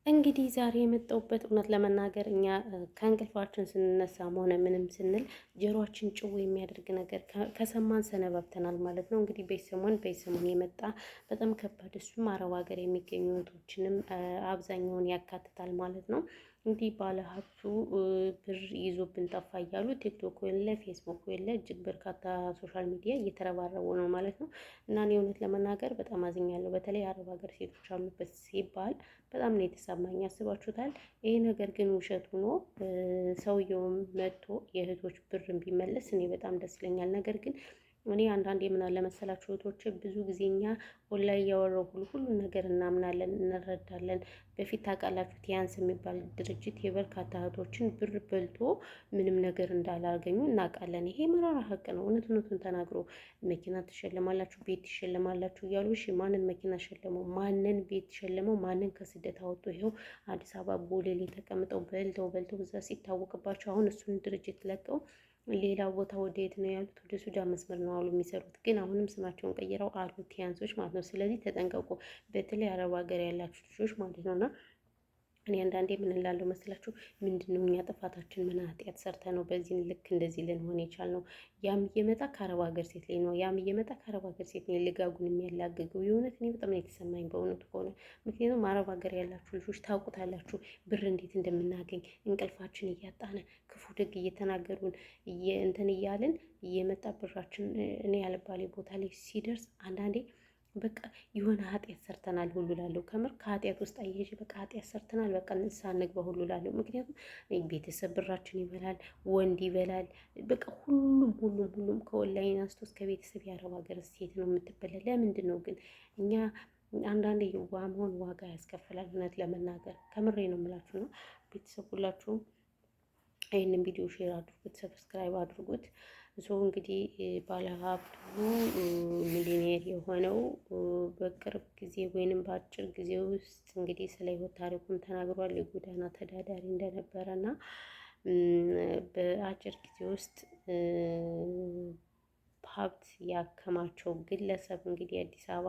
እንግዲህ ዛሬ የመጣሁበት እውነት ለመናገር እኛ ከእንቅልፋችን ስንነሳም ሆነ ምንም ስንል ጆሮአችን ጭው የሚያደርግ ነገር ከሰማን ሰነባብተናል ማለት ነው። እንግዲህ በሰሞን የመጣ በጣም ከባድ እሱም አረብ ሀገር የሚገኙ እህቶችንም አብዛኛውን ያካትታል ማለት ነው። እንግዲህ ባለሀብቱ ብር ይዞብን ጠፋ እያሉ ቲክቶክ የለ ፌስቡክ የለ እጅግ በርካታ ሶሻል ሚዲያ እየተረባረቡ ነው ማለት ነው። እና እኔ እውነት ለመናገር በጣም አዝኛለሁ። በተለይ አረብ ሀገር ሴቶች አሉበት ሲባል በጣም ነው የተሰማኝ። ያስባችሁታል? ይሄ ነገር ግን ውሸት ሆኖ ሰውየውም መጥቶ የእህቶች ብር ቢመለስ እኔ በጣም ደስ ይለኛል። ነገር ግን እኔ አንዳንዴ ምን አለ መሰላችሁ እህቶች፣ ብዙ ጊዜ እኛ ኦንላይን እያወራሁ ሁሉን ነገር እናምናለን፣ እንረዳለን። በፊት ታውቃላችሁ ቲያንስ የሚባል ድርጅት የበርካታ እህቶችን ብር በልቶ ምንም ነገር እንዳላገኙ እናውቃለን። ይሄ መራራ ሀቅ ነው። እውነቱን ተናግሮ መኪና ትሸልማላችሁ፣ ቤት ትሸልማላችሁ እያሉ እሺ፣ ማንን መኪና ሸለመው? ማንን ቤት ሸለመው? ማንን ከስደት አወጡ? ይኸው አዲስ አበባ ቦሌ ላይ ተቀምጠው በልተው እዛ ሲታወቅባቸው አሁን እሱን ድርጅት ለቀው ሌላ ቦታ ወደ የት ነው ያሉት? ወደ ሱዳን መስመር ነው አሉ የሚሰሩት። ግን አሁንም ስማቸውን ቀይረው አሉ ቲያንሶች ማለት ነው። ስለዚህ ተጠንቀቁ፣ በተለይ አረብ ሀገር ያላችሁ ልጆች ማለት ነው። እና እኔ አንዳንዴ ምን እላለሁ መስላችሁ፣ ምንድን ነው እኛ ጥፋታችን? ምን ኃጢአት ሰርተ ነው በዚህ ልክ እንደዚህ ልንሆን የቻልነው? ያም እየመጣ ከአረብ ሀገር ሴት ላይ ነው፣ ያም እየመጣ ከአረብ ሀገር ሴት ላይ ልጋጉን የሚያላግገው። የእውነት እኔ በጣም ነው የተሰማኝ በእውነቱ ከሆነ። ምክንያቱም አረብ ሀገር ያላችሁ ልጆች ታውቁታላችሁ ብር እንዴት እንደምናገኝ። እንቅልፋችን እያጣነ ክፉ ደግ እየተናገሩን እንትን እያልን እየመጣ ብራችን እኔ ያለባሌ ቦታ ላይ ሲደርስ አንዳንዴ በቃ የሆነ ኃጢአት ሰርተናል ሁሉ ላለው ከምር ከኃጢአት ውስጥ አየሽ በቃ ኃጢአት ሰርተናል በቃ ንስሐ እንግባ ሁሉ ላለው። ምክንያቱም ቤተሰብ ብራችን ይበላል፣ ወንድ ይበላል፣ በቃ ሁሉም ከኦንላይን አንስቶ እስከ ቤተሰብ የአረብ ሀገር ሴት ነው የምትበላ። ለምንድን ነው ግን እኛ አንዳንዴ የዋህ መሆን ዋጋ ያስከፍላል። እውነት ለመናገር ከምሬ ነው የምላችሁ ነው። ቤተሰብ ሁላችሁም ይህንን ቪዲዮ ሼር አድርጉት፣ ሰብስክራይብ አድርጉት። እንግዲህ ባለሀብቱ ሚሊኔር የሆነው በቅርብ ጊዜ ወይንም በአጭር ጊዜ ውስጥ እንግዲህ ስለ ህይወት ታሪኩን ተናግሯል። የጎዳና ተዳዳሪ እንደነበረ እና በአጭር ጊዜ ውስጥ ሀብት ያከማቸው ግለሰብ እንግዲህ አዲስ አበባ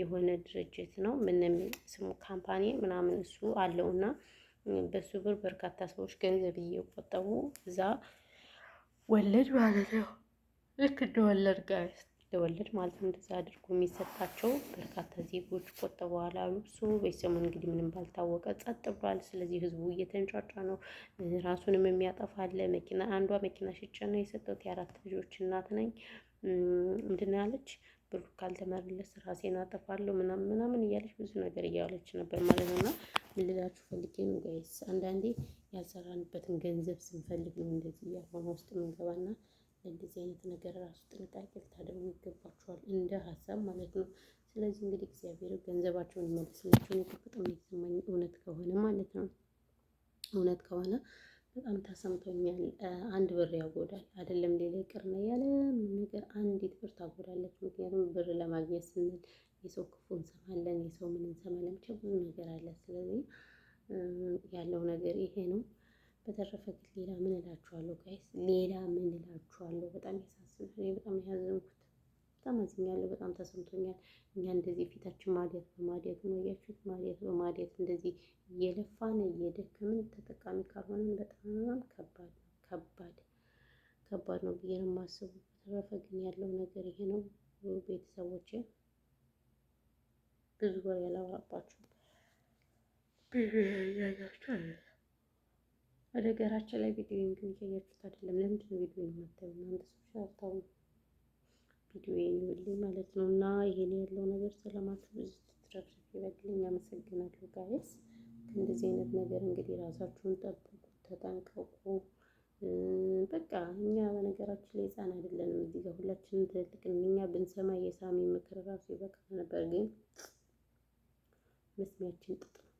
የሆነ ድርጅት ነው፣ ምንም ስሙ ካምፓኒ ምናምን እሱ አለውና በሱ ብር በርካታ ሰዎች ገንዘብ እየቆጠቡ እዛ ወለድ ማለት ነው። ልክ እንደወለድ ጋር እንደወለድ ማለት ነው። እንደዛ አድርጎ የሚሰጣቸው በርካታ ዜጎች ቆጥበዋል አሉ። እሱ በሰሞኑ እንግዲህ ምንም ባልታወቀ ጸጥ ብሏል። ስለዚህ ህዝቡ እየተንጫጫ ነው። ራሱንም የሚያጠፋለ መኪና አንዷ መኪና ሽጬ ነው የሰጠሁት፣ የአራት ልጆች እናት ነኝ ምንድን ነው ያለች፣ ብሩ ካልተመለሰ ራሴን አጠፋለሁ ምናምን እያለች ብዙ ነገር እያለች ነበር ማለት ነው። እና ምን ልላችሁ ፈልጌ ነው ጋይስ፣ አንዳንዴ ያልሰራንበትን ገንዘብ ስንፈልግ ነው እንደዚህ ያልሆነ ውስጥ የምንገባና ለእንደዚህ አይነት ነገር ራሱ ጥንቃቄ ልታደርጉ ይገባችኋል፣ እንደ ሀሳብ ማለት ነው። ስለዚህ እንግዲህ እግዚአብሔር ገንዘባቸውን ይመልስላቸው። እኔ በጣም የተሰማኝ እውነት ከሆነ ማለት ነው፣ እውነት ከሆነ በጣም ተሰምቶኛል። አንድ ብር ያጎዳል አይደለም ሌላ ይቅርና ያለ ምንም ነገር አንዲት ብር ታጎዳለች። ምክንያቱም ብር ለማግኘት ስንል የሰው ክፉ እንሰማለን፣ የሰው ምን እንሰማለን፣ ብቻ ብዙ ነገር አለ። ስለዚህ ያለው ነገር ይሄ ነው። በተረፈ ግን ሌላ ምን እላችኋለሁ ጋይስ፣ ሌላ ምን እላችኋለሁ? በጣም ያሳዝናል። እኔ በጣም ያዘንኩት፣ በጣም አዝኛለሁ፣ በጣም ተሰምቶኛል። እኛ እንደዚህ ፊታችን ማዲያት በማዲያት ነው ያያችሁት፣ ማዲያት በማዲያት እንደዚህ እየለፋን እየደከምን ተጠቃሚ ካልሆነን በጣም ከባድ ነው ብዬ ነው የማስበው። በተረፈ ግን ያለው ነገር ይሄ ነው። ቤተሰቦቼ ብዙ ወሬ ያላወራባችሁ በነገራችን ላይ ቪዲዮ ግን እያያችሁት አይደለም። ለምንድን ነው ቪዲዮ የማታዩ እናንተ ሰዎች? አታው ቪዲዮ ይኸውልኝ ማለት ነው። እና ይሄን ያለው ነገር ሰላማችሁ ብዙ ትረፍረፍ ይበልልኝ። አመሰግናለሁ ጋይስ። ከእንደዚህ አይነት ነገር እንግዲህ ራሳችሁን ጠብቁ፣ ተጠንቀቁ። በቃ እኛ በነገራችን ላይ ህፃን አይደለንም። እዚህ ጋር ሁላችንም ትልልቅ እኛ ብንሰማ የሳሚ ምክር ራሱ ይበቃ ነበር። ግን መስሚያችን ጥጥ ነው፣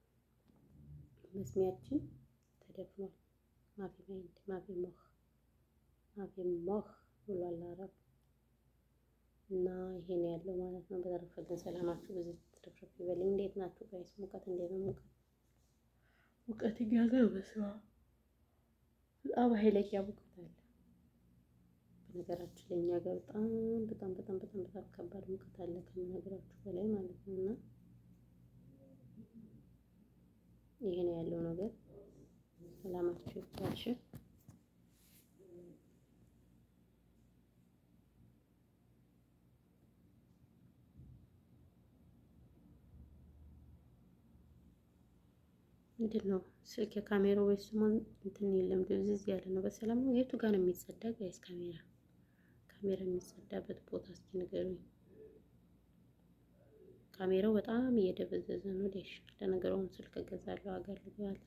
መስሚያችን ተደፍኗል። ማፊ ማይንድ ማፊ ሞህ ብሏል አረብ። እና ይሄን ያለው ማለት ነው። በተረፈ ግን ሰላማችሁ ብዙ ትረፍረፍ ይበልኝ። እንዴት ናችሁ ጋይስ? ሙቀት እንዴት ነው? ሙቀት እያዘ በስመ አብ በጣም ኃይለኛ ሙቀት አለ። በነገራችን ላይ እኛ ጋር በጣም ከባድ ሙቀት አለ ከምነግራችሁ በላይ ማለት ነው። እና ይሄ ነው ያለው ነገር። ሰላማችሁ ይብዛሽ። ምንድን ነው ስልክ የካሜራው ወይስ ስሙን እንትን የለም ድብዝዝ ያለ ነው። በሰላም ነው። የቱ ጋር ነው የሚጸዳ ጋይስ? ካሜራ የሚጸዳበት ቦታ እስኪ ንገሩኝ። ካሜራው በጣም እየደበዘዘ ነው። ለነገሩ ስልክ እገዛለሁ አገር ልገባለሁ